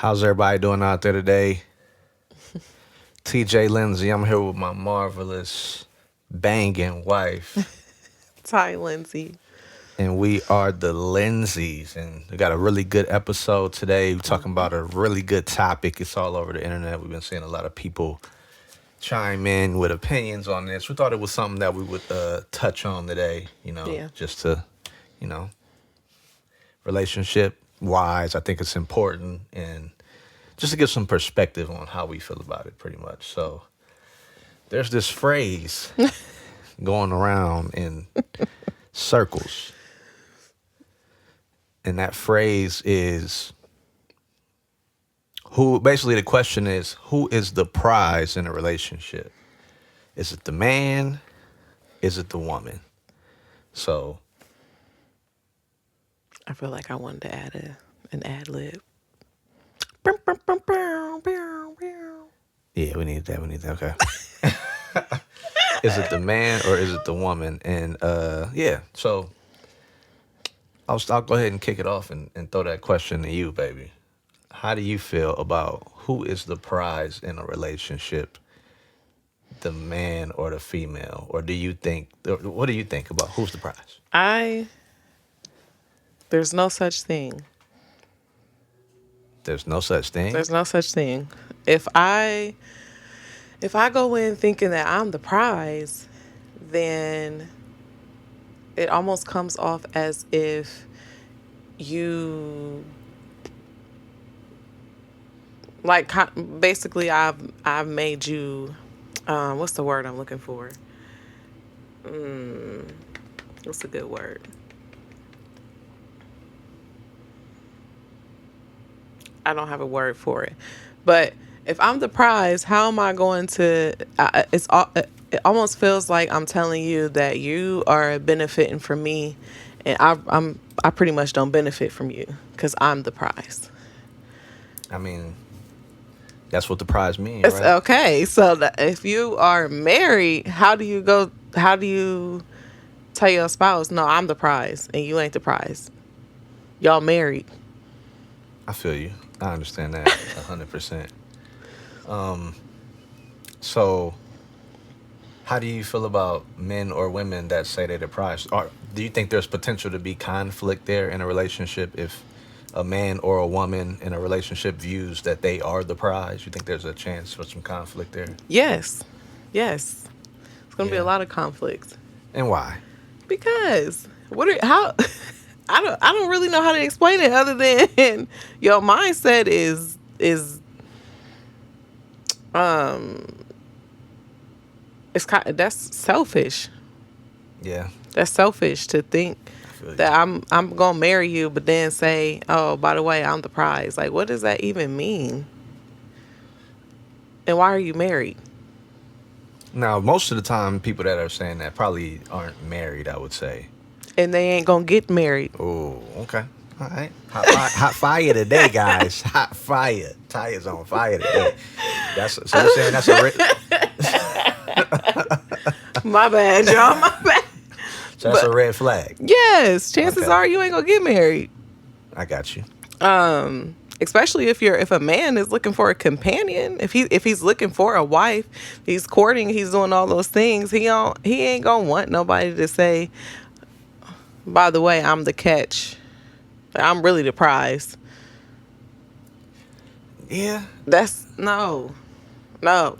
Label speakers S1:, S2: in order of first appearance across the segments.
S1: How's everybody doing out there today? TJ Lindsay, I'm here with my marvelous banging wife,
S2: Ty Lindsay.
S1: and we are the Lindsays. And we got a really good episode today. We're talking about a really good topic. It's all over the internet. We've been seeing a lot of people chime in with opinions on this. We thought it was something that we would touch on today,
S2: Yeah.
S1: just to, you know, relationship wise. I think it's important and just to give some perspective on how we feel about it, pretty much. So there's this phrase going around in circles, and that phrase is who. Basically, the question is who is the prize in a relationship? Is it the man? Is it the woman? So
S2: I feel like I wanted to add an ad lib.
S1: yeah, we need that. We need that. Okay. Is it the man or is it the woman? And yeah, so I'll go ahead and kick it off and throw that question to you, baby. How do you feel about who is the prize in a relationship, the man or the female? Or do you think, what do you think about who's the prize?
S2: I there's no such thing.
S1: There's no such thing.
S2: There's no such thing. If I if I go in thinking that I'm the prize, then it almost comes off as if you like basically I've made you what's the word I'm looking for? What's a good word? I don't have a word for it. But if I'm the prize, how am I going to? It almost feels like I'm telling you that you are benefiting from me, and I pretty much don't benefit from you because I'm the prize.
S1: I mean, that's what the prize means,
S2: It's
S1: right?
S2: okay. So if you are married, how do you go? How do you tell your spouse, no, I'm the prize and you ain't the prize? Y'all married.
S1: I feel you. I understand that 100%. So, how do you feel about men or women that say they're the prize? Or do you think there's potential to be conflict there in a relationship if a man or a woman in a relationship views that they are the prize? You think there's a chance for some conflict there?
S2: Yes. Yes. It's gonna be a
S1: Yeah.
S2: lot of conflict.
S1: And why?
S2: Because how I don't really know how to explain it other than your mindset is um it's kind of, that's selfish.
S1: Yeah,
S2: That's selfish to think
S1: I feel you.
S2: that I'm gonna marry you, but then say, oh, by the way, I'm the prize. Like, what does that even mean? And why are you married?
S1: Now, most of the time, people that are saying that probably aren't married, I would say.
S2: And they ain't gonna get married.
S1: Oh, okay. All right. Hot fire today, guys. Hot fire. Tire's on fire today. That's so you're saying that's a
S2: My bad, y'all. My bad.
S1: so that's a
S2: But
S1: red flag.
S2: yes, chances
S1: Okay,
S2: are you ain't gonna get married.
S1: I got you.
S2: Especially if a man is looking for a companion, if he's looking for a wife, he's courting, he's doing all those things. He ain't gonna want nobody to say, by the way, I'm the catch. I'm really the prize.
S1: Yeah.
S2: That's no, no.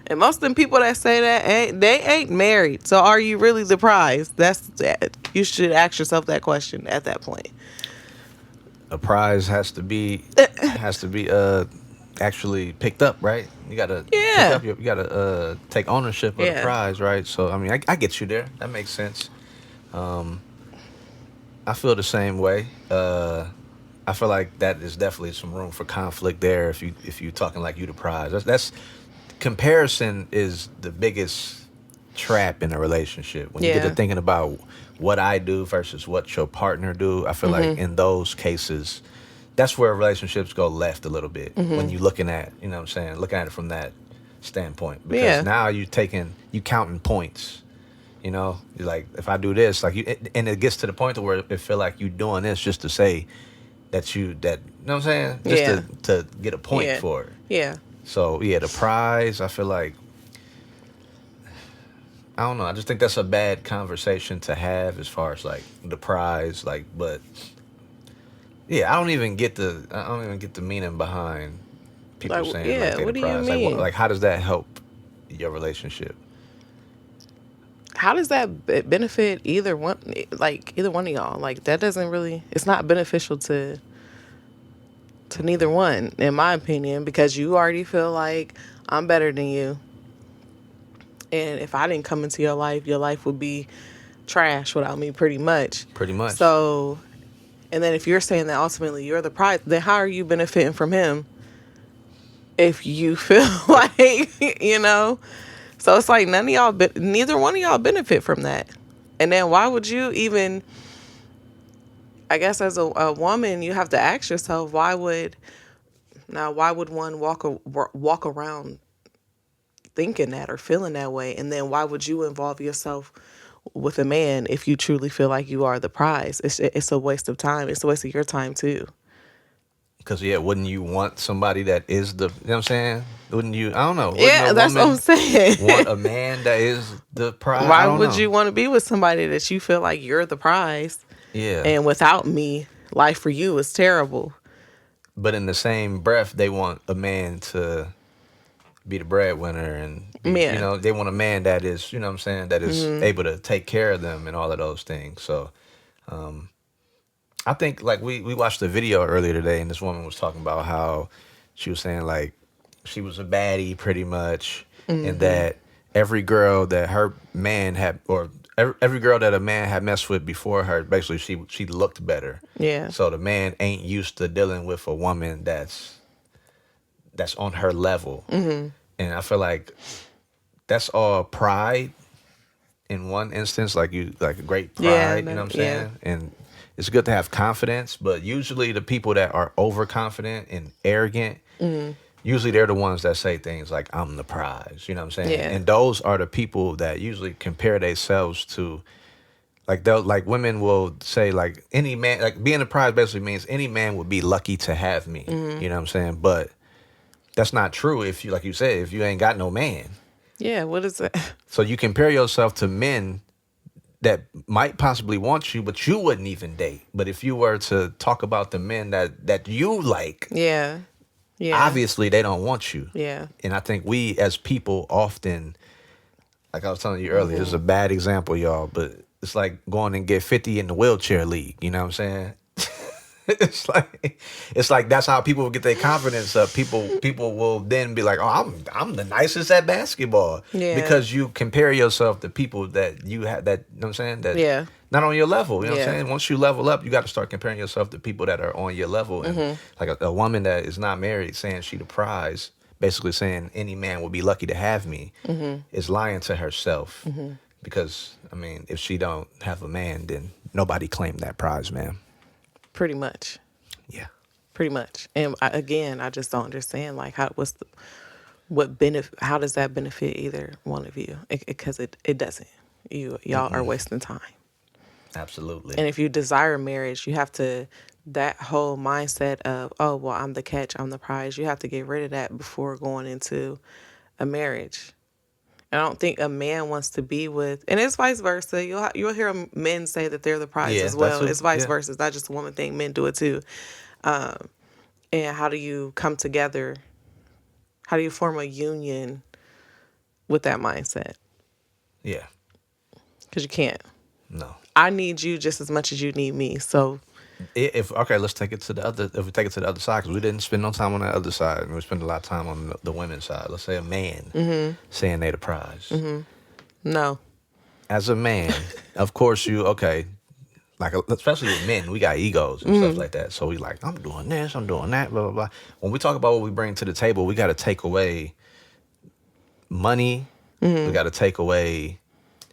S2: And most of them people that say that they ain't married. So are you really the prize? That's that. You should ask yourself that question at that point.
S1: A prize has to be actually picked up, right? You gotta pick
S2: Yeah,
S1: up you gotta take ownership of the
S2: yeah.
S1: prize, right? So I mean I get you there. That makes sense. I feel the same way. I feel like that is definitely some room for conflict there if you talking like you the prize. That's comparison is the biggest trap in a relationship. When you get to
S2: Yeah.
S1: thinking about what I do versus what your partner do, I feel like in those cases, that's where relationships go left a little bit. When you looking at, you know what I'm saying, looking at it from that standpoint. Because
S2: Yeah.
S1: now you counting points. You're like, if I do this, like you, and it gets to the point to where it feel like you doing this just to say that you know what I'm saying? Just
S2: Yeah.
S1: to get a point
S2: Yeah.
S1: for it.
S2: Yeah.
S1: So yeah, the prize, I feel like I don't know. I just think that's a bad conversation to have as far as like the prize, like but yeah, I don't even get the meaning behind people
S2: Like,
S1: saying like
S2: yeah,
S1: they the
S2: what do you
S1: prize. Like what
S2: mean?
S1: like how does that help your relationship?
S2: How does that benefit either one? Like either one of y'all? Like that doesn't really. It's not beneficial to neither one, in my opinion, because you already feel like I'm better than you, and if I didn't come into your life would be trash without me, pretty much.
S1: Pretty much.
S2: So, and then if you're saying that ultimately you're the prize, then how are you benefiting from him if you feel like you know? So it's like none of y'all, neither one of y'all benefit from that. And then why would you even? I guess as a woman, you have to ask yourself, why would one walk around thinking that or feeling that way? And then why would you involve yourself with a man if you truly feel like you are the prize? It's a waste of time. It's a waste of your time too.
S1: Because yeah, wouldn't you want somebody that is the you know what I'm saying? Wouldn't you? I don't know. Wouldn't a
S2: Yeah, that's what I'm
S1: woman
S2: saying.
S1: want a man that is the prize? I
S2: Why
S1: don't
S2: would
S1: know.
S2: you want to be with somebody that you feel like you're the prize?
S1: Yeah,
S2: And without me, life for you is terrible.
S1: but in the same breath, they want a man to be the breadwinner and be you
S2: Yeah.
S1: know they want a man that is you know what I'm saying that is able to take care of them and all of those things. So I think like we watched a video earlier today and this woman was talking about how she was saying like she was a baddie pretty much and that every girl that her man had or every girl that a man had messed with before her basically she looked better.
S2: Yeah.
S1: So the man ain't used to dealing with a woman that's on her level. And I feel like that's all pride in one instance, like you like a great
S2: Yeah.
S1: pride, you know what I'm
S2: Yeah.
S1: saying? And it's good to have confidence, but usually the people that are overconfident and arrogant, usually they're the ones that say things like I'm the prize, you know what I'm saying?
S2: Yeah.
S1: And those are the people that usually compare themselves to like they'll like women will say like any man like being a prize basically means any man would be lucky to have me. You know what I'm saying? But that's not true if you like you said, if you ain't got no man.
S2: Yeah. What is it?
S1: So you compare yourself to men that might possibly want you, but you wouldn't even date. But if you were to talk about the men that you like,
S2: Yeah. Yeah.
S1: obviously they don't want you.
S2: Yeah.
S1: And I think we as people often, like I was telling you earlier, this is a bad example, y'all, but it's like going and get 50 in the wheelchair league. You know what I'm saying? it's like that's how people get their confidence up. People will then be like, "Oh, I'm the nicest at basketball,"
S2: Yeah.
S1: because you compare yourself to people that you have that you know what I'm saying that
S2: Yeah.
S1: not on your level. You know what I'm
S2: Yeah.
S1: saying? Once you level up, you got to start comparing yourself to people that are on your level. And like a woman that is not married saying she the prize, basically saying any man would be lucky to have me, is lying to herself. Because I mean, if she don't have a man, then nobody claimed that prize, man.
S2: Pretty much.
S1: Yeah.
S2: Pretty much. And again, I just don't understand like what benefit, how does that benefit either one of you? Because it doesn't. Y'all are wasting time.
S1: Absolutely.
S2: And if you desire marriage, you have to, that whole mindset of, oh, well, I'm the catch, I'm the prize, you have to get rid of that before going into a marriage. I don't think a man wants to be with, and it's vice versa. You'll hear men say that they're the prize
S1: Yeah,
S2: as
S1: that's
S2: well.
S1: who.
S2: It's vice
S1: Yeah.
S2: versa. It's not just a woman thing. Men do it too. And how do you come together? How do you form a union with that mindset?
S1: Yeah.
S2: Because you can't.
S1: No.
S2: I need you just as much as you need me. So
S1: If okay, let's take it to the other. If we take it to the other side, because we didn't spend no time on the other side, and we spent a lot of time on the women's side. Let's say a man saying they the prize.
S2: no.
S1: As a man, of course you okay. Like especially with men, we got egos and stuff like that. So we like, I'm doing this, I'm doing that, blah blah blah. When we talk about what we bring to the table, we got to take away money. We got to take away,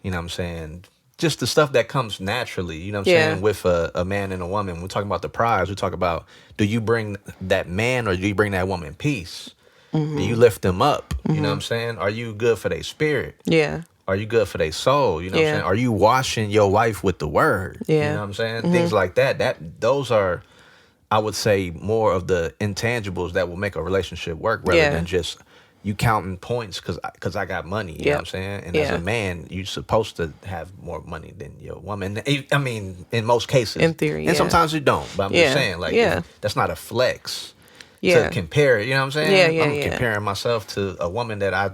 S1: you know what I'm saying, just the stuff that comes naturally, you know what I'm
S2: Yeah.
S1: saying, with a man and a woman. When we're talking about the prize, we talk about, do you bring that man or do you bring that woman peace? Do you lift them up? You know what I'm saying? Are you good for their spirit?
S2: Yeah.
S1: Are you good for their soul? You know what I'm
S2: Yeah.
S1: saying? Are you washing your wife with the word? You
S2: Yeah.
S1: know what I'm saying? Things like that. Those are I would say more of the intangibles that will make a relationship work rather
S2: Yeah.
S1: than just you counting points because I got money. You know what I'm
S2: Yep.
S1: saying? And as a
S2: Yeah.
S1: man, you're supposed to have more money than your woman. I mean, in most cases,
S2: In theory,
S1: and
S2: yeah.
S1: sometimes you don't. But I'm just
S2: Yeah.
S1: saying, like, if
S2: Yeah.
S1: that's not a flex to
S2: Yeah.
S1: compare. You know what I'm
S2: Yeah.
S1: saying?
S2: Yeah.
S1: I'm
S2: Yeah.
S1: comparing myself to a woman that I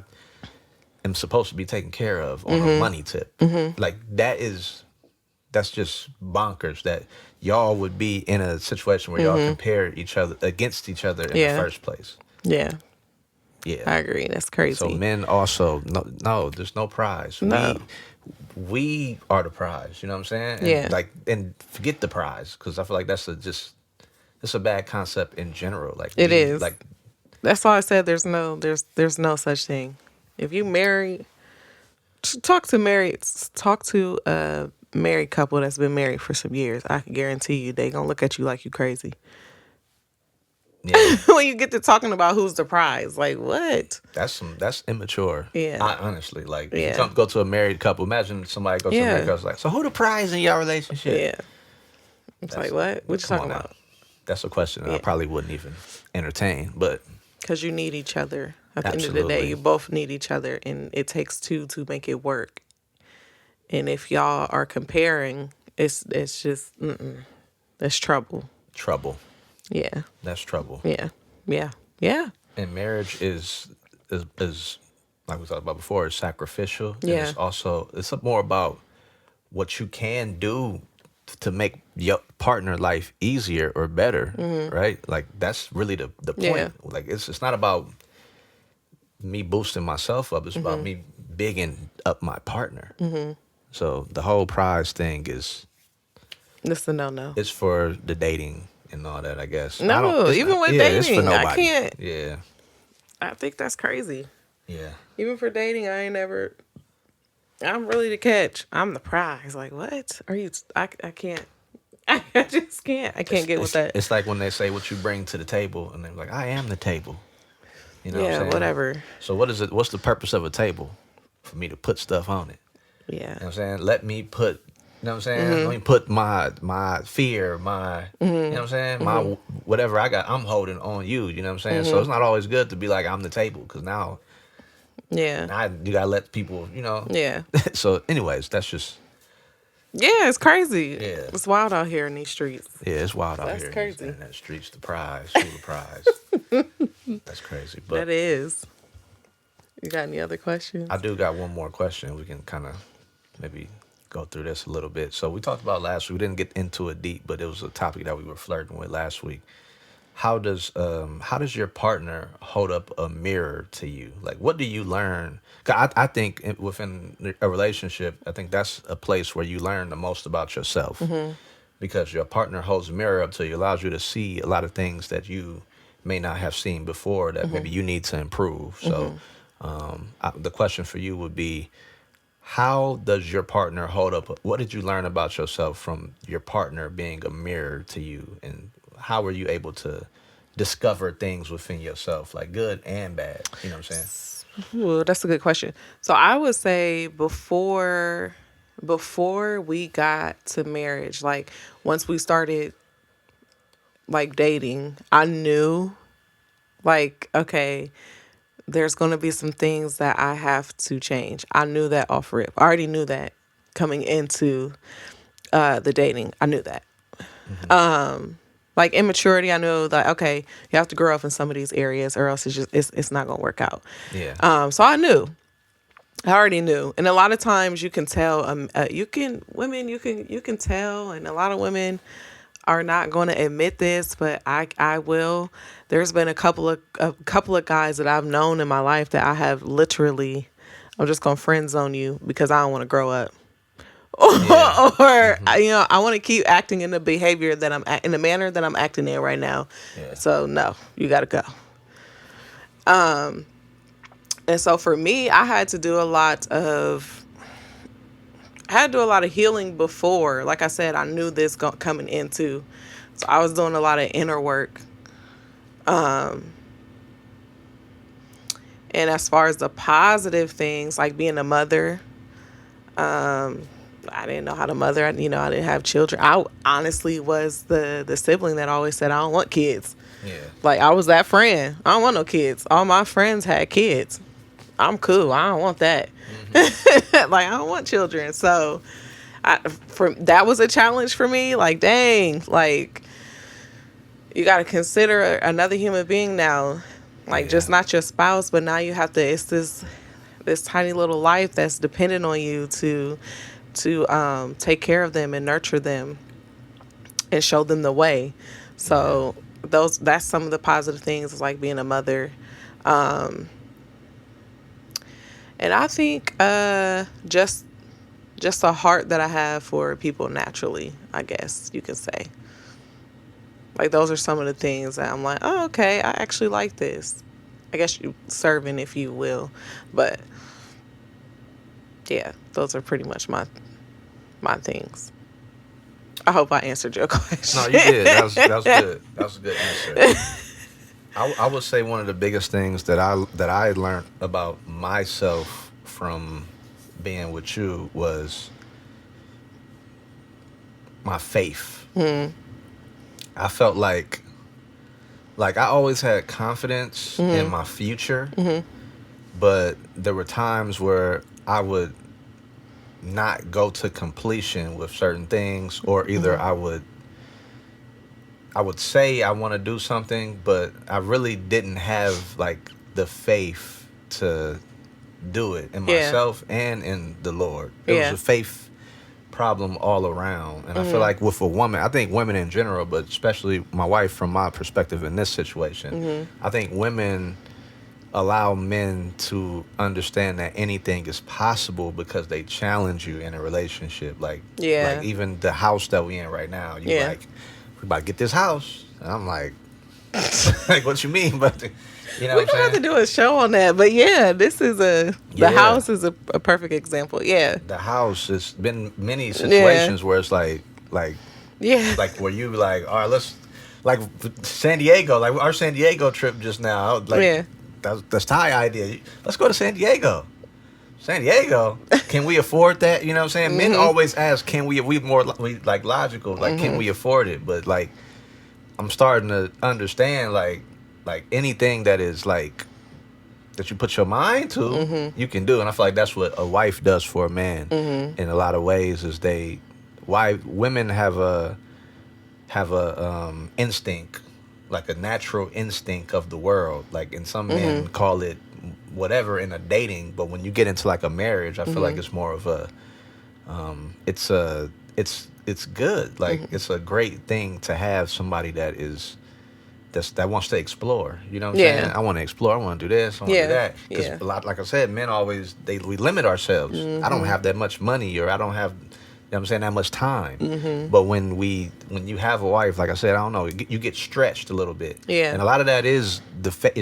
S1: am supposed to be taken care of on a
S2: Mm-hmm.
S1: money tip.
S2: Mm-hmm.
S1: Like that's just bonkers that y'all would be in a situation where y'all
S2: Mm-hmm.
S1: compare each other against each other in the
S2: Yeah.
S1: first place.
S2: Yeah.
S1: Yeah.
S2: I agree. That's
S1: So
S2: crazy.
S1: men also no, there's no prize.
S2: No.
S1: We are the prize. You know what I'm saying? And
S2: Yeah.
S1: like and forget the prize because I feel like it's a bad concept in general. Like
S2: It
S1: we
S2: is.
S1: like
S2: That's why I said there's no such thing. If you marry, talk to a married couple that's been married for some years. I can guarantee you they gonna look at you like you crazy
S1: yeah.
S2: when you get to talking about who's the prize. Like what?
S1: That's immature.
S2: Yeah.
S1: I honestly like if you
S2: Yeah.
S1: go to a married couple, imagine somebody go to a married
S2: Yeah.
S1: couple like, so who the prize in your relationship?
S2: Yeah. It's like
S1: That's
S2: what? What you
S1: come
S2: talking
S1: on now.
S2: about?
S1: That's a question that I
S2: Yeah.
S1: probably wouldn't even entertain, but
S2: Because you need each other. At the end of the day,
S1: absolutely
S2: you both need each other, and it takes two to make it work. And if y'all are comparing, it's just that's trouble.
S1: trouble.
S2: Yeah,
S1: That's trouble.
S2: yeah, yeah, yeah,
S1: And marriage is like we talked about before, is sacrificial, and
S2: yeah.
S1: it's more about what you can do to make your partner life easier or better, right? Like that's really the
S2: Yeah.
S1: point. Like it's not about me boosting myself up. It's about me bigging up my partner. So the whole prize thing
S2: That's a no.
S1: it's for the dating and all that. I guess I don't.
S2: No,
S1: It's
S2: even
S1: not.
S2: with
S1: Yeah, it's for
S2: dating, I
S1: nobody.
S2: can't.
S1: Yeah,
S2: I think that's crazy.
S1: yeah.
S2: Even for dating, I ain't never. I'm really the catch. I'm the prize. Like what? Are you? I can't. I just can't. I can't
S1: It's,
S2: get with
S1: it's
S2: that.
S1: it's like when they say what you bring to the table, and they're like, I am the table. You know what
S2: Yeah,
S1: I'm saying?
S2: whatever.
S1: So what is it? What's the purpose of a table? For me to put stuff on it.
S2: Yeah.
S1: You know what I'm saying? Let me put. You know what I'm saying? Let me put my fear, my you know what I'm saying, my whatever I got, I'm holding on you. You know what I'm saying? So it's not always good to be like I'm the table because
S2: Yeah.
S1: now you gotta let people, you know.
S2: Yeah.
S1: So, anyways, that's just
S2: Yeah, it's crazy.
S1: yeah,
S2: It's wild out here in these streets.
S1: yeah. It's wild out
S2: That's
S1: here in these
S2: crazy.
S1: internet streets. The prize, who the prize? That's crazy. But
S2: That is. You got any other questions?
S1: I do got one more question. We can kind of maybe go through this a little bit. So we talked about last week. We didn't get into it deep, but it was a topic that we were flirting with last week. How does your partner hold up a mirror to you? Like, what do you learn? 'Cause I think within a relationship, I think that's a place where you learn the most about yourself because your partner holds a mirror up to you, allows you to see a lot of things that you may not have seen before that maybe you need to improve. So, the question for you would be, how does your partner hold up? What did you learn about yourself from your partner being a mirror to you? And how were you able to discover things within yourself, like good and bad? You know what I'm saying?
S2: Ooh, that's a good question. So I would say before we got to marriage, like once we started like dating, I knew like okay, there's going to be some things that I have to change. I knew that off rip. I already knew that coming into the dating. I knew that. Like immaturity, I know that okay, you have to grow up in some of these areas, or else it's not gonna work out.
S1: Yeah.
S2: So I already knew, and a lot of times you can tell. You can tell, and a lot of women are not going to admit this, but I will. There's been a couple of guys that I've known in my life that I have literally, I'm just gonna friend zone you because I don't want to grow up.
S1: Yeah.
S2: Or I want to keep acting in the behavior that in the manner that I'm acting in right now.
S1: Yeah.
S2: So no, you got to go. And so for me, I had to do a lot of healing before. Like I said, I knew this coming into, so I was doing a lot of inner work. And as far as the positive things, like being a mother, I didn't know how to mother. I didn't have children. I honestly was the sibling that always said I don't want kids.
S1: Yeah.
S2: Like, I was that friend. I don't want no kids. All my friends had kids. I'm cool. I don't want that. Like, I don't want children. So, that was a challenge for me. Like, dang, like, you got to consider another human being now. Like, just not your spouse, but now you have to. It's this tiny little life that's dependent on you to take care of them and nurture them and show them the way. So that's some of the positive things, like being a mother. And I think just a heart that I have for people naturally, I guess you can say. Like, those are some of the things that I'm like, oh, okay, I actually like this. I guess you serving, if you will. But yeah, those are pretty much my things. I hope I answered your question.
S1: No, you did. That was good. That was a good answer. I would say one of the biggest things that I learned about myself from being with you was my faith. I felt like I always had confidence in my future, but there were times where I would not go to completion with certain things, or either I would say I want to do something, but I really didn't have like the faith to do it in myself and in the Lord. It was a faith problem all around. And I feel like with a woman, I think women in general, but especially my wife, from my perspective in this situation, I think women allow men to understand that anything is possible because they challenge you in a relationship. Like even the house that we in right now, you like, we about to get this house. And I'm like, like, what you mean? But you know,
S2: we're gonna have to do a show on that. But yeah, this is the house is a perfect example. Yeah,
S1: the house. It's been many situations where it's like where you like, all right, let's, like San Diego, like our San Diego trip just now. Like that's Ty idea. Let's go to San Diego. San Diego, can we afford that? You know what I'm saying? Men always ask, can we more like logical, like can we afford it? But like, I'm starting to understand like anything that is like that you put your mind to, you can do. And I feel like that's what a wife does for a man in a lot of ways. Is women have a instinct, like a natural instinct of the world. Like, and some men call it whatever in a dating, but when you get into like a marriage, I feel like it's more of a it's good. Like it's a great thing to have somebody that wants to explore. You know what I'm saying? I want to explore. I want to do this. I want to do that. Because a lot, like I said, men always we limit ourselves. I don't have that much money, or I don't have, you know what I'm saying, that much time. But when you have a wife, like I said, I don't know, you get stretched a little bit. And a lot of that is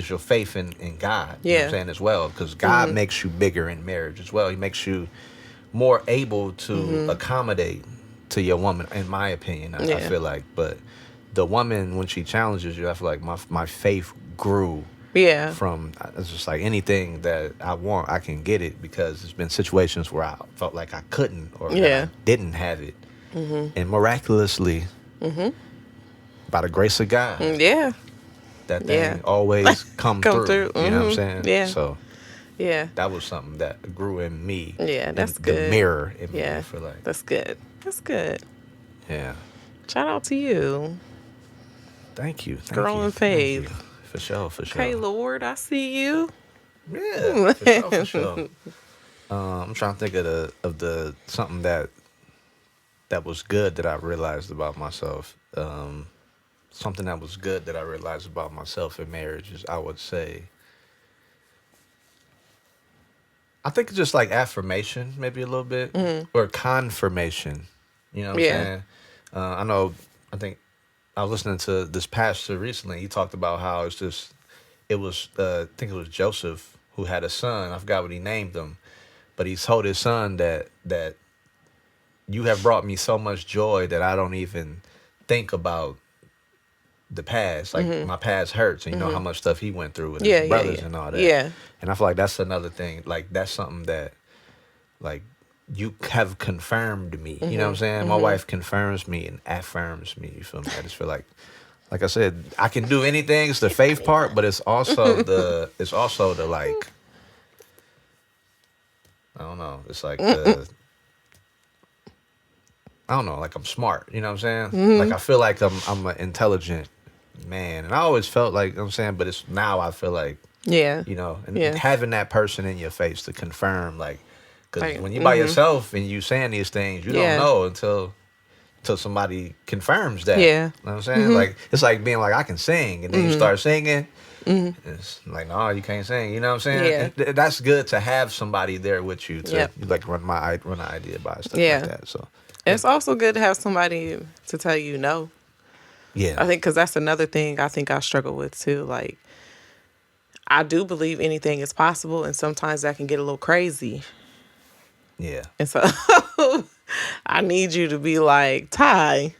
S1: your faith in God. You know what I'm saying, as well, because God makes you bigger in marriage as well. He makes you more able to accommodate to your woman, in my opinion. I feel like, but the woman, when she challenges you, I feel like my faith grew. From, it's just like anything that I want, I can get it, because there's been situations where I felt like I couldn't, or that I didn't have it, and miraculously, by the grace of God, that thing always come through. You know what I'm saying? So that was something that grew in me.
S2: That's good.
S1: The mirror in me. I feel like
S2: that's good. That's good.
S1: Yeah.
S2: Shout out to you.
S1: Thank you.
S2: Growing faith.
S1: For sure.
S2: Okay, Lord, I see you.
S1: Yeah, for sure. I'm trying to think of the something that was good that I realized about myself. Something that was good that I realized about myself in marriage is, I would say, I think it's just like affirmation, maybe a little bit, or confirmation. You know what I'm saying? I think I was listening to this pastor recently. He talked about how I think it was Joseph who had a son. I forgot what he named him, but he told his son that you have brought me so much joy that I don't even think about the past. Like my past hurts, and you know how much stuff he went through with his brothers and all that. And I feel like that's another thing. Like, that's something that, like, you have confirmed me. You know what I'm saying? My wife confirms me and affirms me. You feel me? I just feel like I said, I can do anything. It's the faith part, but it's also the like, I don't know. It's like the I don't know, like I'm smart. You know what I'm saying? Like I feel like I'm an intelligent man, and I always felt like, you know what I'm saying, but it's now I feel like,
S2: Yeah.
S1: you know, and
S2: Yeah.
S1: having that person in your face to confirm, like, because
S2: Like,
S1: when you by yourself and you saying these things, you don't
S2: Yeah.
S1: know until somebody confirms that.
S2: Yeah.
S1: You know what I'm saying? Like it's like being like I can sing, and then you start singing. It's like no, you can't sing. You know what I'm saying?
S2: Yeah.
S1: And that's good to have somebody there with you to
S2: Yep.
S1: like run the idea by stuff
S2: Yeah.
S1: like that. So
S2: It's also good to have somebody to tell you no.
S1: yeah,
S2: I think because that's another thing I think I struggle with too. Like, I do believe anything is possible, and sometimes that can get a little crazy.
S1: yeah,
S2: And so I need you to be like, Ty,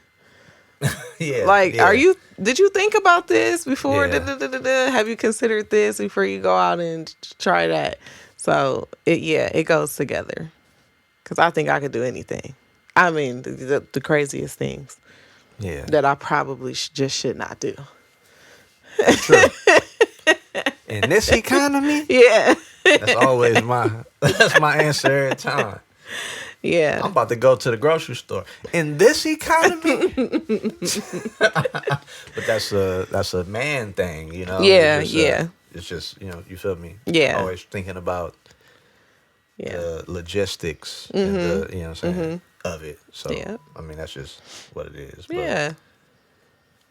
S1: yeah,
S2: like,
S1: yeah,
S2: did you think about this before?
S1: yeah.
S2: Have you considered this before you go out and try that? So, it goes together. Because I think I could do anything. I mean, the craziest things
S1: Yeah,
S2: that I probably just should not do.
S1: true. In this economy,
S2: Yeah.
S1: that's always that's my answer every time.
S2: Yeah.
S1: I'm about to go to the grocery store. In this economy, but that's a man thing, you know.
S2: Yeah. Yeah.
S1: It's just you feel me.
S2: Yeah.
S1: Always thinking about
S2: Yeah.
S1: the logistics and the you know what I'm saying of it. So
S2: Yeah.
S1: I mean that's just what it is.
S2: Yeah.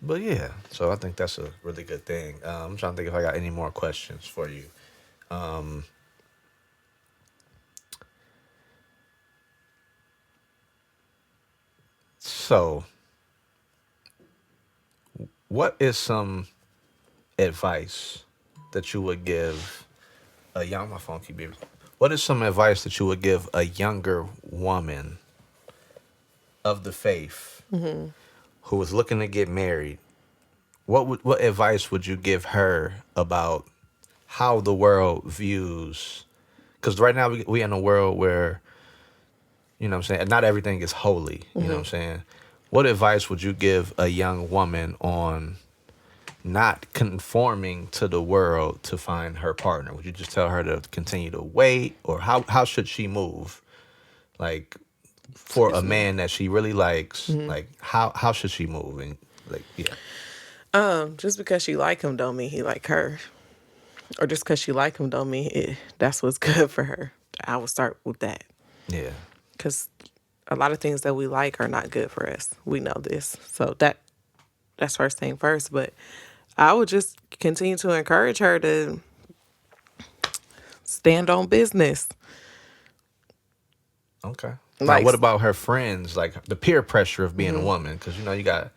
S1: But yeah. So I think that's a really good thing. I'm trying to think if I got any more questions for you. Um, so what is some advice that you would give a young my phone keep beeping. What is some advice that you would give a younger woman of the faith who was looking to get married? What advice would you give her about how the world views? Because right now we in a world where you know what I'm saying not everything is holy. You know what I'm saying. What advice would you give a young woman on not conforming to the world to find her partner? Would you just tell her to continue to wait, or how should she move? Like for a
S2: Excuse me.
S1: man that she really likes, like how should she move? And like yeah,
S2: Just because she like him don't mean he like her. Or just because she like him don't mean that's what's good for her. I would start with that.
S1: yeah,
S2: Because a lot of things that we like are not good for us. We know this. So that's first thing first. But I would just continue to encourage her to stand on business.
S1: okay. Now
S2: Like,
S1: what about her friends? Like the peer pressure of being a woman, because you got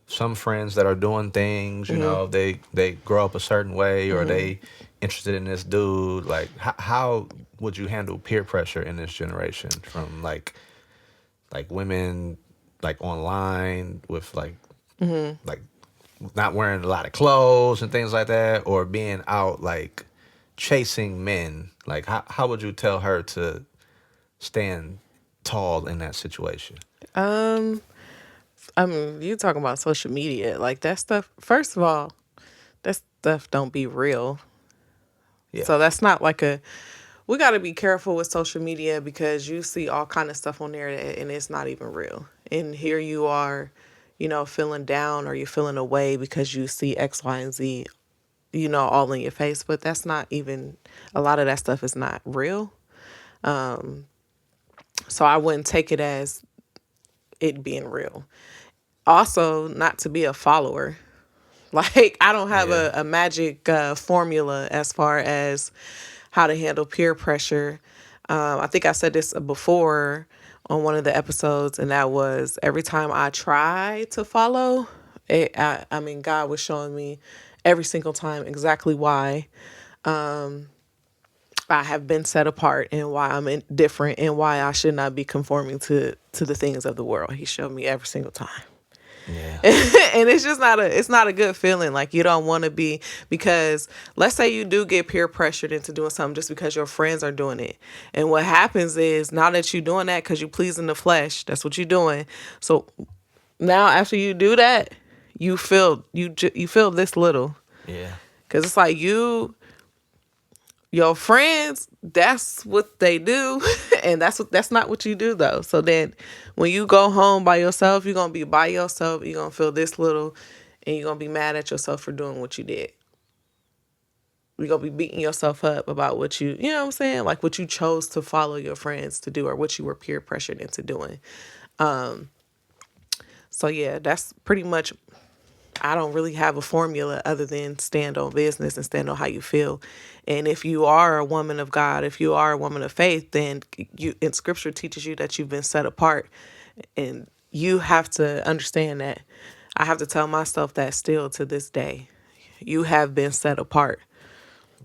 S1: some friends that are doing things. You know, they grow up a certain way, or they interested in this dude. Like how would you handle peer pressure in this generation from like women like online with like not wearing a lot of clothes and things like that, or being out like chasing men? Like how would you tell her to stand tall in that situation?
S2: um, I mean, you talking about social media. Like, that stuff, first of all, that stuff don't be real.
S1: Yeah,
S2: So that's not like we got to be careful with social media because you see all kind of stuff on there and it's not even real. And here you are, feeling down or you're feeling away because you see X, Y, and Z, all in your face. But that's not even, a lot of that stuff is not real. So I wouldn't take it as it being real. Also, not to be a follower. Like, I don't have
S1: yeah,
S2: a magic formula as far as how to handle peer pressure. I think I said this before on one of the episodes, and that was every time I try to follow, I mean, God was showing me every single time exactly why I have been set apart and why I'm different and why I should not be conforming to the things of the world. He showed me every single time.
S1: Yeah.
S2: And it's not a good feeling. Like, you don't want to be, because let's say you do get peer pressured into doing something just because your friends are doing it. And what happens is, now that you're doing that because you pleasing the flesh, that's what you're doing. So now after you do that, you feel this little,
S1: Yeah.
S2: because it's like your friends, that's what they do. And that's not what you do though. So then when you go home by yourself, you're gonna be by yourself, you're gonna feel this little, and you're gonna be mad at yourself for doing what you did. You're gonna be beating yourself up about what you know what I'm saying, like what you chose to follow your friends to do, or what you were peer pressured into doing. So yeah, that's pretty much, I don't really have a formula other than stand on business and stand on how you feel. And if you are a woman of God, if you are a woman of faith, then you, in scripture teaches you that you've been set apart. And you have to understand that. I have to tell myself that still to this day. You have been set apart.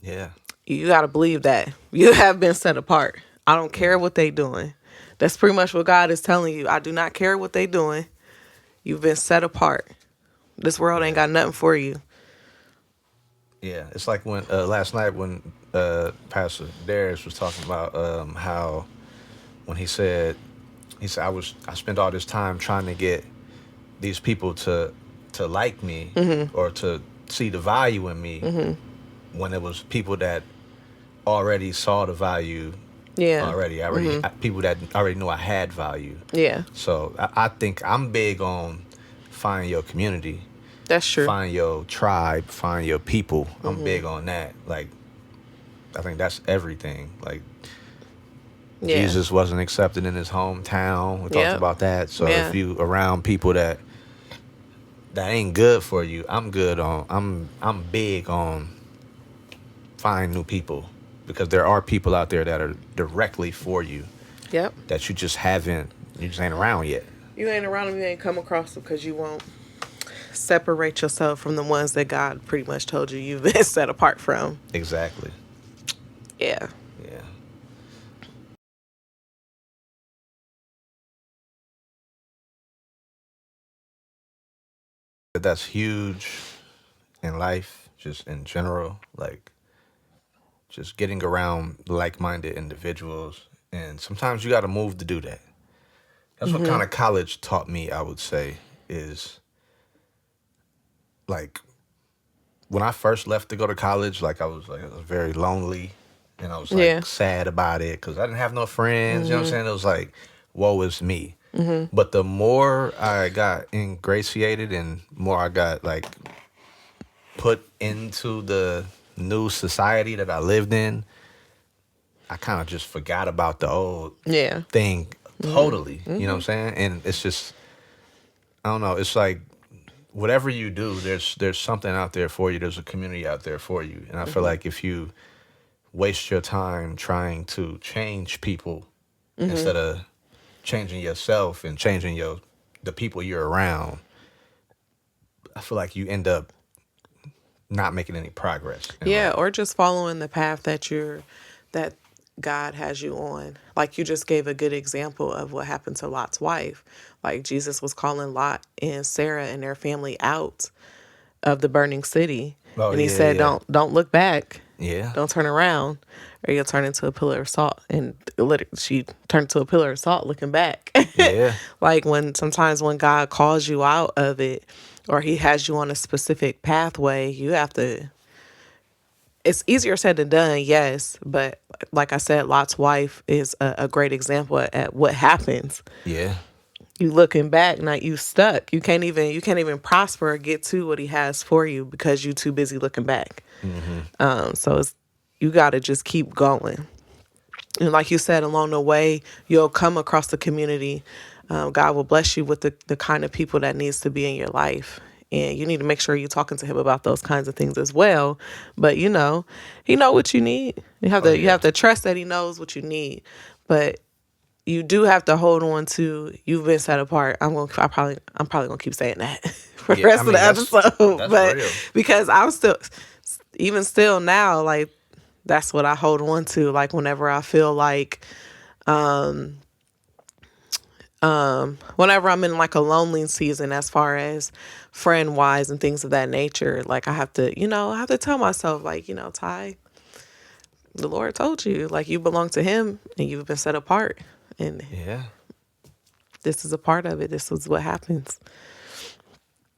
S1: Yeah.
S2: You got to believe that. You have been set apart. I don't care
S1: Yeah.
S2: what they doing. That's pretty much what God is telling you. I do not care what they doing. You've been set apart. This world ain't
S1: Yeah.
S2: got nothing for you.
S1: Yeah. It's like when last night when Pastor Darius was talking about how when he said I spent all this time trying to get these people to like me or to see the value in me when it was people that already saw the value
S2: Yeah.
S1: already. People that already knew I had value.
S2: Yeah.
S1: So I think I'm big on find your community,
S2: That's true.
S1: find your tribe, find your people. I'm big on that. Like, I think that's everything. Like,
S2: Yeah.
S1: Jesus wasn't accepted in his hometown. We talked
S2: Yep.
S1: about that. So
S2: Yeah.
S1: if you around people that ain't good for you, I'm big on find new people, because there are people out there that are directly for you
S2: Yep.
S1: that you just ain't around yet.
S2: You ain't around them, you ain't come across them, because you won't separate yourself from the ones that God pretty much told you you've been set apart from.
S1: Exactly.
S2: Yeah.
S1: Yeah. But that's huge in life, just in general. Like, just getting around like-minded individuals, and sometimes you got to move to do that. That's what kind of college taught me, I would say, is like when I first left to go to college, like I was very lonely, and I was
S2: Yeah.
S1: like sad about it because I didn't have no friends. You know what I'm saying? It was like, woe is me. But the more I got ingratiated and more I got like put into the new society that I lived in, I kind of just forgot about the old
S2: Yeah.
S1: thing totally. You know what I'm saying? And it's just, I don't know. It's like whatever you do, there's something out there for you. There's a community out there for you. And I feel like if you waste your time trying to change people instead of changing yourself and changing the people you're around, I feel like you end up not making any progress in
S2: Yeah,
S1: life.
S2: or just following the path that God has you on. Like, you just gave a good example of what happened to Lot's wife. Like, Jesus was calling Lot and Sarah and their family out of the burning city.
S1: Oh
S2: And he
S1: yeah,
S2: said,
S1: yeah,
S2: don't look back.
S1: yeah,
S2: Don't turn around, or you'll turn into a pillar of salt. And she turned into a pillar of salt looking back.
S1: yeah,
S2: Like, sometimes when God calls you out of it, or he has you on a specific pathway, you have to, it's easier said than done, yes. But like I said, Lot's wife is a great example at what happens.
S1: yeah,
S2: You looking back, now you stuck. You can't even prosper or get to what he has for you because you too busy looking back. So you got to just keep going. And like you said, along the way, you'll come across the community. God will bless you with the kind of people that needs to be in your life. And you need to make sure you're talking to him about those kinds of things as well. But he know what you need.
S1: Oh
S2: You
S1: yeah,
S2: have to trust that he knows what you need. But you do have to hold on to, you've been set apart. I'm probably gonna keep saying that for the
S1: yeah. I
S2: rest of the
S1: mean,
S2: episode.
S1: that's
S2: But
S1: real.
S2: because I'm still, even still now, like, that's what I hold on to. Like, whenever I feel like Whenever I'm in like a lonely season, as far as friend wise and things of that nature, like I have to, I have to tell myself, like, Ty, the Lord told you, like, you belong to Him and you've been set apart. And
S1: Yeah.
S2: this is a part of it. This is what happens.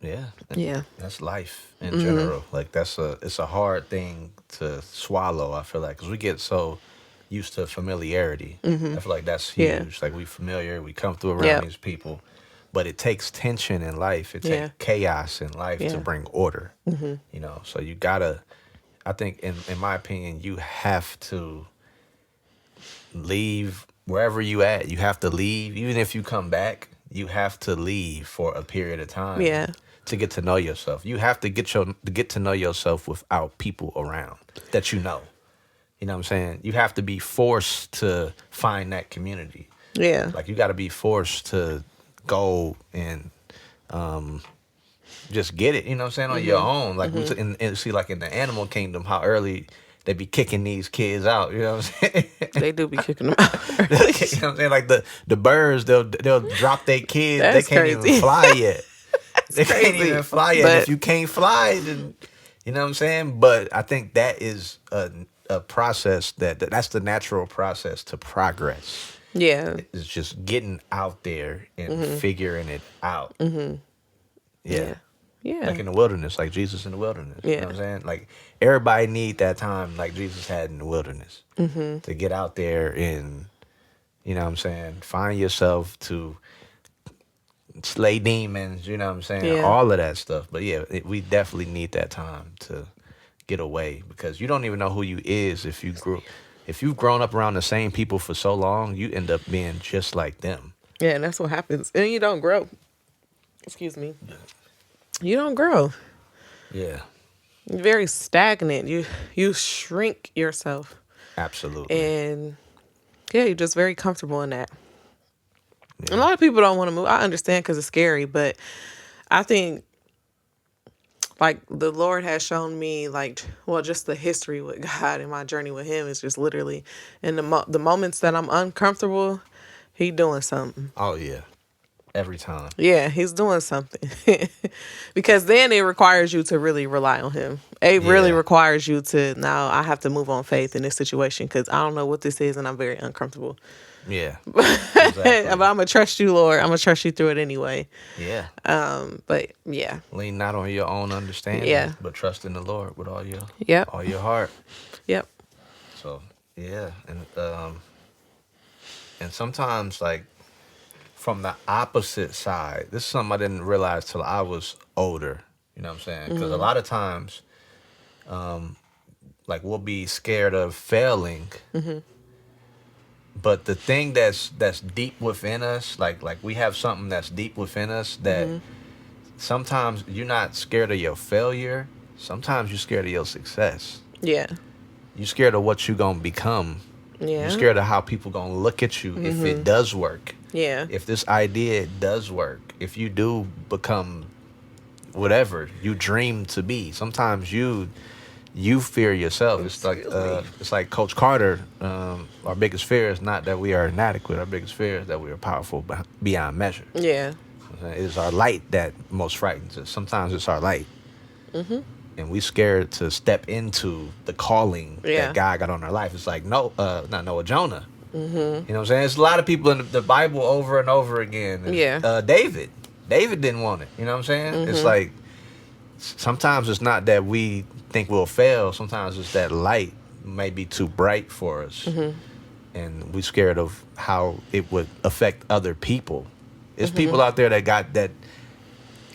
S1: Yeah.
S2: Yeah.
S1: That's life in general. Like it's a hard thing to swallow, I feel like, because we get so used to familiarity. I feel like that's
S2: Yeah.
S1: huge. Like we familiar, we come through around
S2: Yep.
S1: these people, but it takes tension in life. It takes
S2: Yeah.
S1: chaos in life to
S2: Yeah.
S1: bring order. So you gotta, I think in my opinion, you have to leave wherever you at. You have to leave, even if you come back. You have to leave for a period of time
S2: Yeah.
S1: to get to know yourself. You have to get to know yourself without people around that you know. You know what I'm saying? You have to be forced to find that community.
S2: Yeah.
S1: Like you got to be forced to go and just get it. You know what I'm saying, on your own. Like we see, like in the animal kingdom, how early they be kicking these kids out. You know what I'm saying?
S2: They do be kicking them out.
S1: You know what I'm saying? Like the birds, they'll drop their kids. They
S2: That's
S1: can't even
S2: crazy.
S1: fly yet. They can't
S2: crazy.
S1: even fly yet.
S2: But-
S1: If you can't fly, then you know what I'm saying. But I think that is a process that's the natural process to progress.
S2: Yeah.
S1: It's just getting out there and figuring it out. Yeah.
S2: Yeah.
S1: Like in the wilderness, like Jesus in the wilderness. You know
S2: Yeah.
S1: what I'm saying? Like everybody need that time like Jesus had in the wilderness to get out there and, you know what I'm saying, find yourself, to slay demons, you know what I'm saying?
S2: Yeah.
S1: All of that stuff. But yeah, we definitely need that time to get away, because you don't even know who you is if you've grown up around the same people for so long, you end up being just like them.
S2: Yeah, and that's what happens. And you don't grow. Excuse me. You don't grow.
S1: Yeah.
S2: You're very stagnant. You shrink yourself.
S1: Absolutely.
S2: And yeah, you're just very comfortable in that.
S1: Yeah.
S2: A lot of people don't want to move. I understand because it's scary, but I think like the Lord has shown me, like, well, just the history with God and my journey with Him is just literally in the moments that I'm uncomfortable, He doing something.
S1: Oh yeah. Every time.
S2: Yeah, He's doing something. Because then it requires you to really rely on Him. It really
S1: Yeah.
S2: requires you to, now I have to move on faith in this situation because I don't know what this is and I'm very uncomfortable.
S1: Yeah.
S2: But
S1: Exactly.
S2: I'm going to trust you, Lord. I'm going to trust you through it anyway.
S1: Yeah.
S2: But yeah.
S1: Lean not on your own understanding,
S2: Yeah.
S1: but trust in the Lord with all
S2: Yep.
S1: your heart.
S2: Yep.
S1: So yeah, and sometimes, like, from the opposite side, this is something I didn't realize till I was older. You know what I'm saying? Because a lot of times, like, we'll be scared of failing. But the thing that's deep within us, like we have something that's deep within us that sometimes you're not scared of your failure. Sometimes you're scared of your success.
S2: Yeah.
S1: You're scared of what you're going to become.
S2: Yeah.
S1: You're scared of how people going to look at you if it does work.
S2: Yeah.
S1: If this idea does work. If you do become whatever you dream to be. Sometimes you fear yourself. It's like Coach Carter. Our biggest fear is not that we are inadequate. Our biggest fear is that we are powerful beyond measure.
S2: Yeah.
S1: It is our light that most frightens us. Sometimes it's our light. And we scared to step into the calling that God got on our life. It's like, not Noah, Jonah. You know what I'm saying? There's a lot of people in the Bible over and over again. David didn't want it. You know what I'm saying? It's like, sometimes it's not that we think we'll fail. Sometimes it's that light may be too bright for us. And we're scared of how it would affect other people. There's people out there that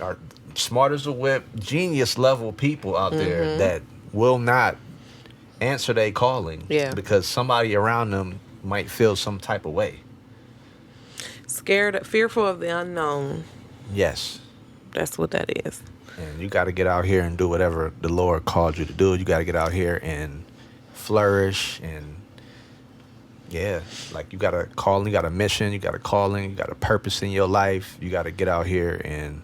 S1: are smart as a whip, genius level people out there that will not answer their calling because somebody around them might feel some type of way.
S2: Scared, fearful of the unknown.
S1: Yes.
S2: That's what that is.
S1: And you got to get out here and do whatever the Lord called you to do. You got to get out here and flourish. And yeah, like, you got a calling, you got a mission, you got a calling, you got a purpose in your life. You got to get out here and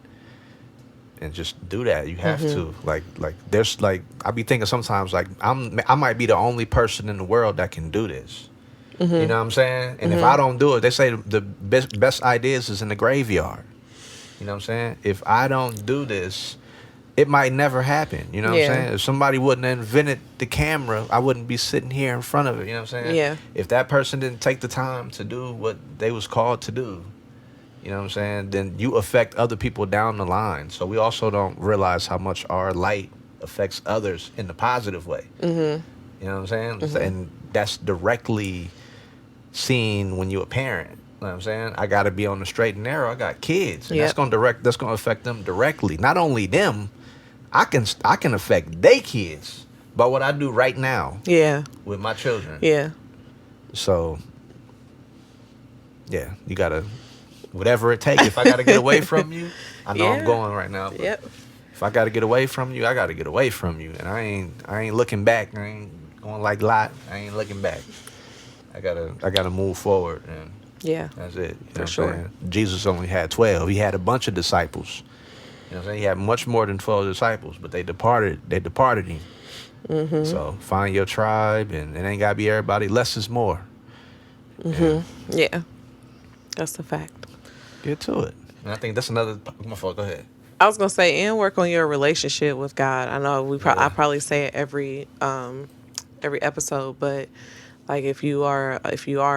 S1: just do that. You have to. Like there's, like, I be thinking sometimes, like, I might be the only person in the world that can do this. You know what I'm saying? And if I don't do it, they say the best ideas is in the graveyard. You know what I'm saying? If I don't do this, it might never happen. You know what I'm
S2: Yeah.
S1: saying? If somebody wouldn't have invented the camera, I wouldn't be sitting here in front of it. You know what I'm saying?
S2: Yeah.
S1: If that person didn't take the time to do what they was called to do, you know what I'm saying, then you affect other people down the line. So we also don't realize how much our light affects others in the positive way. You know what I'm saying? And that's directly seen when you're a parent. You know what I'm saying? I got to be on the straight and narrow. I got kids, and
S2: Yep.
S1: that's going to affect them directly. Not only them, I can affect their kids by what I do right now
S2: Yeah.
S1: with my children.
S2: Yeah.
S1: So, yeah, you gotta whatever it takes. If I gotta get away from you, I know I'm
S2: Yeah.
S1: going right now. But
S2: Yep.
S1: if I gotta get away from you, I gotta get away from you, and I ain't looking back. I ain't going like Lot. I ain't looking back. I gotta move forward, and
S2: Yeah.
S1: that's it. You know
S2: For
S1: what I'm
S2: sure.
S1: saying? Jesus only had 12. He had a bunch of disciples. You know what I'm saying? He had much more than 12 disciples, but they departed him. So find your tribe, and it ain't gotta be everybody. Less is more.
S2: Yeah. That's a fact.
S1: Get to it. And I think that's another. My fault. Go ahead.
S2: I was gonna say, and work on your relationship with God. I know I probably say it every episode, but like if you are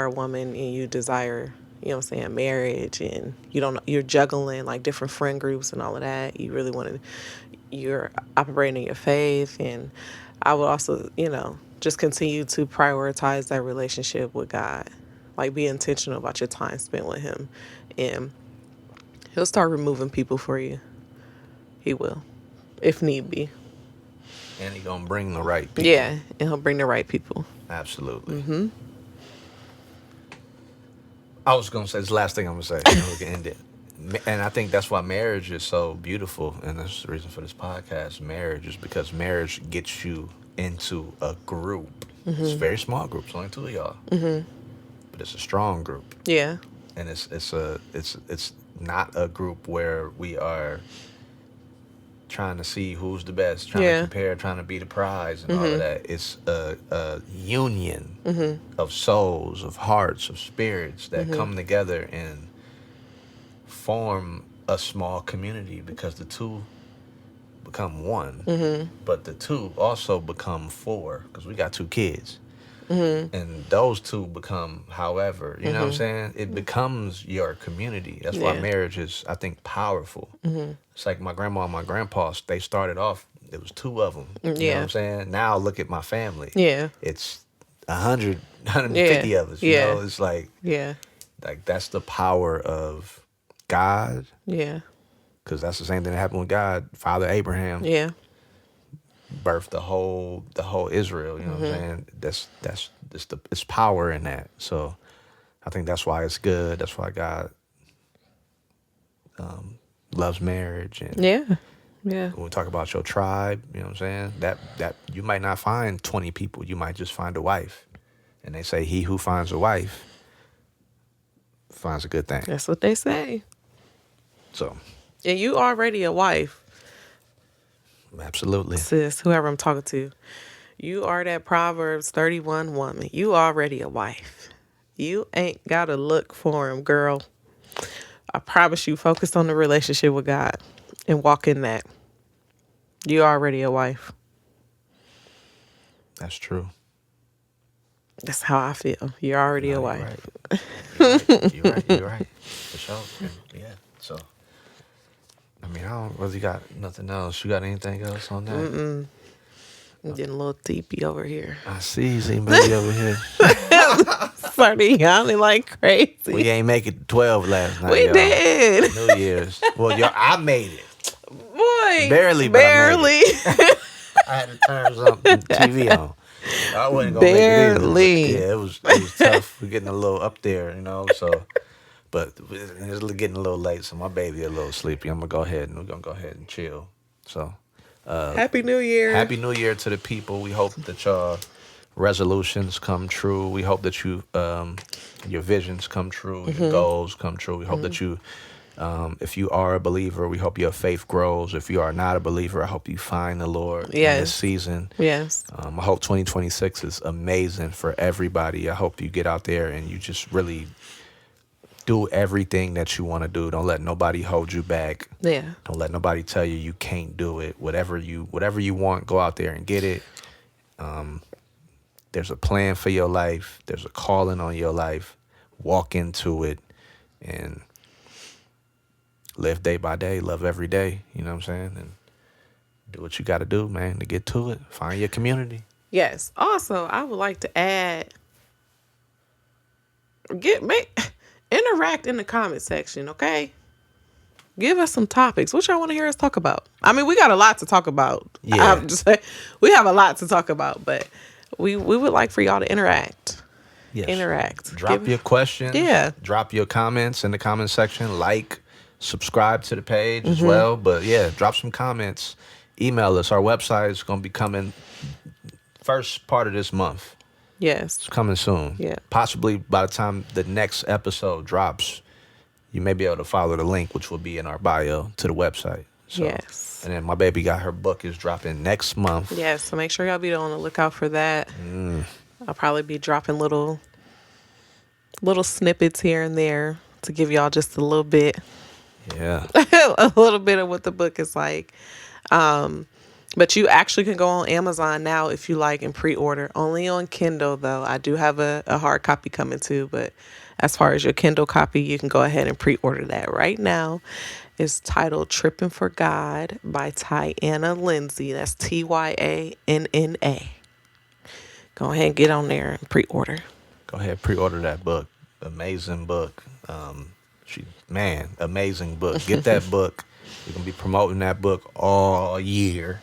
S2: a woman and you desire, you know what I'm saying, marriage, and you're juggling like different friend groups and all of that, you really want to, you're operating in your faith, and I would also, just continue to prioritize that relationship with God. Like be intentional about your time spent with him, and he'll start removing people for you. He will, if need be.
S1: And he gonna bring the right people.
S2: Yeah, and he'll bring the right people.
S1: Absolutely. I was gonna say this last thing I'm gonna say. And we can end it. And I think that's why marriage is so beautiful, and that's the reason for this podcast. Marriage is because marriage gets you into a group. It's a very small group. It's only two of y'all, but it's a strong group.
S2: Yeah.
S1: And it's not a group where we are trying to see who's the best, trying to compare, trying to be the prize, and all of that. It's a union of souls, of hearts, of spirits that come together and form a small community, because the two become one, but the two also become four, because we got two kids. And those two become, however, you know what I'm saying? It becomes your community. That's why marriage is, I think, powerful. It's like my grandma and my grandpa, they started off, it was two of them. You know what I'm saying? Now look at my family.
S2: Yeah.
S1: It's 100, 150 of us. You know, it's like that's the power of God.
S2: Yeah.
S1: Because that's the same thing that happened with God. Father Abraham.
S2: Yeah.
S1: Birthed the whole Israel, you know what I'm saying? It's power in that. So I think that's why it's good. That's why God loves marriage. And
S2: Yeah.
S1: when we talk about your tribe, you know what I'm saying? That you might not find 20 people. You might just find a wife. And they say he who finds a wife finds a good thing.
S2: That's what they say.
S1: So
S2: And you already a wife,
S1: absolutely.
S2: sis, whoever I'm talking to. You are that Proverbs 31 woman. You already a wife. You ain't got to look for him, girl. I promise you, focus on the relationship with God and walk in that. You already a wife.
S1: That's true.
S2: That's how I feel. You're already a wife.
S1: You're right. For sure. And yeah. So, I mean, I don't really got nothing else. You got anything else on that?
S2: I'm getting a little deepy over here.
S1: I see baby over here.
S2: Started yawning like crazy.
S1: We ain't make it 12 last night.
S2: We
S1: y'all.
S2: did.
S1: New Year's. Well, I made it.
S2: Boy.
S1: Barely, but I made
S2: Barely.
S1: I had to turn something TV on. I wasn't gonna make it either.
S2: Barely.
S1: Yeah, it was tough. We're getting a little up there, you know. So, but it's getting a little late, so my baby a little sleepy. We're gonna go ahead and chill. So,
S2: Happy New Year.
S1: Happy New Year to the people. We hope that y'all resolutions come true. We hope that you your visions come true, your goals come true. We hope that you If you are a believer, we hope your faith grows. If you are not a believer, I hope you find the Lord in this
S2: Yes.
S1: season.
S2: Yes.
S1: I hope 2026 is amazing for everybody. I hope you get out there and you just really do everything that you want to do. Don't let nobody hold you back.
S2: Yeah.
S1: Don't let nobody tell you you can't do it. Whatever you want, go out there and get it. There's a plan for your life. There's a calling on your life. Walk into it and live day by day. Love every day. You know what I'm saying? And do what you got to do, man, to get to it. Find your community.
S2: Yes. Also, I would like to add, interact in the comment section, okay? Give us some topics. What y'all want to hear us talk about? I mean, we got a lot to talk about.
S1: Yeah.
S2: I'm just saying, we have a lot to talk about, but we would like for y'all to interact.
S1: Yes.
S2: Interact.
S1: Drop your questions.
S2: Yeah.
S1: Drop your comments in the comment section. Like, subscribe to the page as well. But yeah, drop some comments. Email us. Our website is going to be coming first part of this month.
S2: Yes.
S1: It's coming soon.
S2: Yeah.
S1: Possibly by the time the next episode drops, you may be able to follow the link, which will be in our bio to the website. So,
S2: Yes.
S1: And then my baby got her book is dropping next month.
S2: Yes. So make sure y'all be on the lookout for that. I'll probably be dropping little snippets here and there to give y'all just a little bit.
S1: Yeah.
S2: A little bit of what the book is like. But you actually can go on Amazon now if you like and pre-order. Only on Kindle, though. I do have a hard copy coming too. But as far as your Kindle copy, you can go ahead and pre-order that right now. It's titled Trippin Fo God by Tyanna Lindsays. That's Tyanna. Go ahead and get on there and pre-order.
S1: Go ahead, pre-order that book. Amazing book. Amazing book. Get that book. We're going to be promoting that book all year.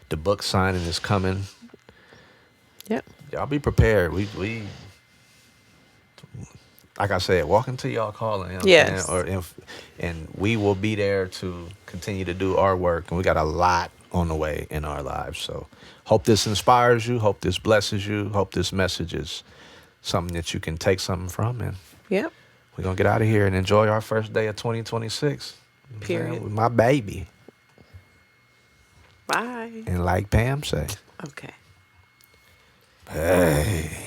S1: The book signing is coming.
S2: Yep.
S1: Y'all be prepared. We like I said, walk into y'all calling. You know
S2: Yes.
S1: what I'm saying? And we will be there to continue to do our work. And we got a lot on the way in our lives. So hope this inspires you. Hope this blesses you. Hope this message is something that you can take something from. And
S2: Yep.
S1: we're going to get out of here and enjoy our first day of 2026.
S2: Period.
S1: With my baby.
S2: Bye.
S1: And like Pam say.
S2: Okay.
S1: Hey.